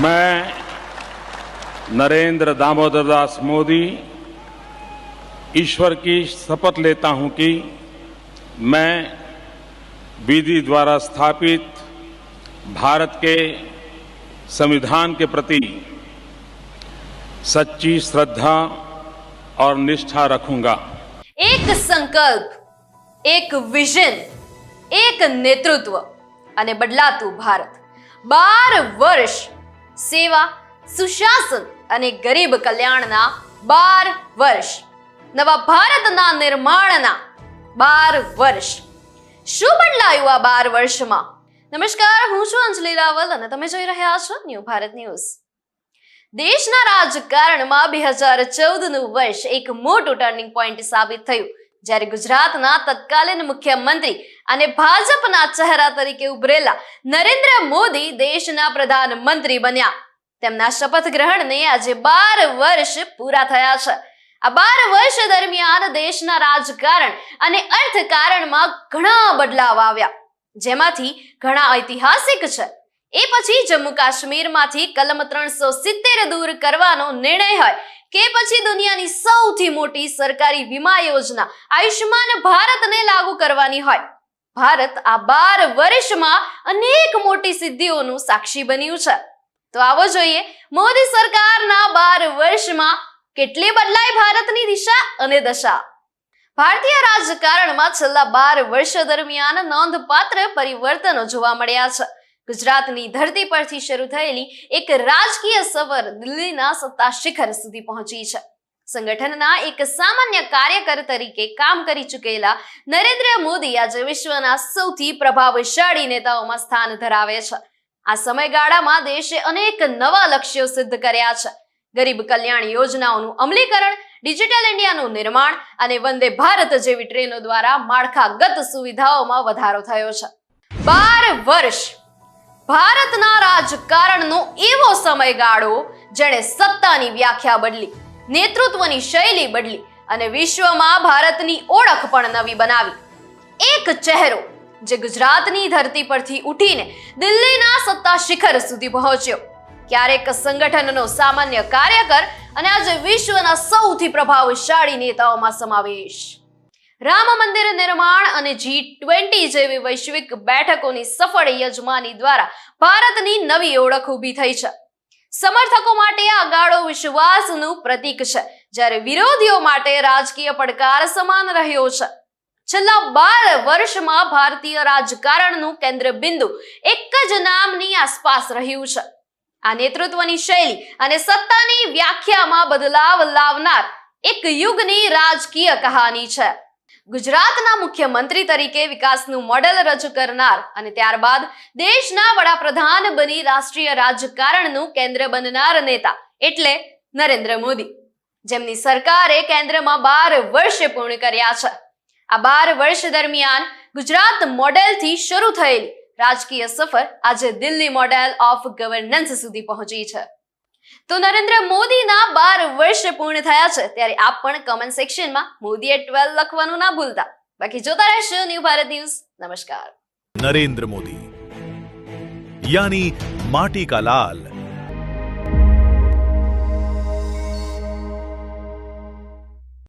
मैं नरेंद्र दामोदर दास मोदी ईश्वर की शपथ लेता हूं कि मैं विधि द्वारा स्थापित भारत के संविधान के प्रति सच्ची श्रद्धा और निष्ठा रखूंगा। एक संकल्प, एक विजन, एक नेतृत्व અને બદલાતું ભારત। 12 વર્ષ સેવા, સુશાસન અને ગરીબ કલ્યાણના 12 વર્ષ, નવા ભારતના નિર્માણના 12 વર્ષ। શું બદલાયું આ 12 વર્ષમાં? નમસ્કાર, હું છું અંજલિ રાવલ અને તમે જોઈ રહ્યા છો ન્યૂ ભારત ન્યૂઝ। દેશના રાજકારણમાં 2014નું વર્ષ એક મોટું ટર્નિંગ પોઈન્ટ સાબિત થયું, જ્યારે ગુજરાતના તત્કાલીન મુખ્યમંત્રી અને ભાજપના ચહેરા તરીકે ઉભરેલા નરેન્દ્ર મોદી દેશના પ્રધાનમંત્રી બન્યા। તેમના શપથ ગ્રહણને આજે 12 વર્ષ પૂરા થયા છે। આ 12 વર્ષ દરમિયાન દેશના રાજકારણ અને અર્થકારણમાં ઘણા બદલાવ આવ્યા, જેમાંથી ઘણા ઐતિહાસિક છે। એ પછી જમ્મુ કાશ્મીરમાંથી કલમ 370 દૂર કરવાનો નિર્ણય હોય કે પછી દુનિયાની સૌથી મોટી સરકારી વીમા યોજના આયુષ્માન ભારતને લાગુ કરવાની હોય, ભારત આ 12 વર્ષમાં અનેક મોટી સિદ્ધિઓનું સાક્ષી બન્યું છે। તો આવો જોઈએ મોદી સરકારના 12 વર્ષમાં કેટલી બદલાઈ ભારતની દિશા અને દશા। ભારતીય રાજકારણમાં છેલ્લા 12 વર્ષ દરમિયાન નોંધપાત્ર પરિવર્તનો જોવા મળ્યા છે। ગુજરાતની ધરતી પરથી શરૂ થયેલી એક રાજકીય સફર દિલ્હીના સત્તા શિખર સુધી પહોંચી છે। સંગઠનના એક સામાન્ય કાર્યકર તરીકે કામ કરી ચૂકેલા નરેન્દ્ર મોદી આજે વિશ્વના સૌથી પ્રભાવશાળી નેતાઓમાં સ્થાન ધરાવે છે। આ સમયગાળામાં દેશે અનેક નવા લક્ષ્યો સિદ્ધ કર્યા છે। ગરીબ કલ્યાણ યોજનાઓનું અમલીકરણ, ડિજિટલ ઇન્ડિયાનું નિર્માણ અને વંદે ભારત જેવી ટ્રેનો દ્વારા માળખાગત સુવિધાઓમાં વધારો થયો છે। 12 વર્ષ ભારતના રાજકારણનો એવો સમયગાળો જેણે સત્તાની વ્યાખ્યા બદલી, નેતૃત્વની શૈલી બદલી અને વિશ્વમાં ભારતની ઓળખ પણ નવી બનાવી। એક ચહેરો જે ગુજરાતની ધરતી પરથી ઉઠીને દિલ્હીના સત્તા શિખર સુધી પહોંચ્યો, ક્યારેક સંગઠનનો સામાન્ય કાર્યકર અને આજે વિશ્વના સૌથી પ્રભાવશાળી નેતાઓમાં સમાવેશ। રામ મંદિર નિર્માણ અને G20 જેવી વૈશ્વિક બેઠકોની સફળ યજમાની દ્વારા ભારતની નવી ઓળખ ઊભી થઈ છે। સમર્થકો માટે આ ગાળો વિશ્વાસનું પ્રતીક છે, જ્યારે વિરોધીઓ માટે રાજકીય પડકાર સમાન રહ્યો છે। છેલ્લા 12 વર્ષમાં ભારતીય રાજકારણનું કેન્દ્ર બિંદુ એક જ નામની આસપાસ રહ્યું છે। આ નેતૃત્વની શૈલી અને સત્તાની વ્યાખ્યામાં બદલાવ લાવનાર એક યુગની રાજકીય કહાની છે। ગુજરાતના મુખ્યમંત્રી તરીકે વિકાસનું મોડેલ રજૂ કરનાર અને ત્યારબાદ દેશના વડાપ્રધાન બની રાષ્ટ્રીય રાજકારણનું કેન્દ્ર બનનાર નેતા એટલે નરેન્દ્ર મોદી, જેમની સરકારે કેન્દ્રમાં 12 વર્ષ પૂર્ણ કર્યા છે। આ 12 વર્ષ દરમિયાન ગુજરાત મોડેલથી શરૂ થયેલી રાજકીય સફર આજે દિલ્હી મોડેલ ઓફ ગવર્નન્સ સુધી પહોંચી છે। તો નરેન્દ્ર મોદીના 12 વર્ષ પૂર્ણ થયા છે, ત્યારે આપ પણ કમેન્ટ સેક્શનમાં મોદીએ 12 લખવાનું ના ભૂલતા। બાકી જોતા રહેશો ન્યૂ ભારત ન્યૂઝ। નમસ્કાર। नरेंद्र मोदी यानी माटी का लाल।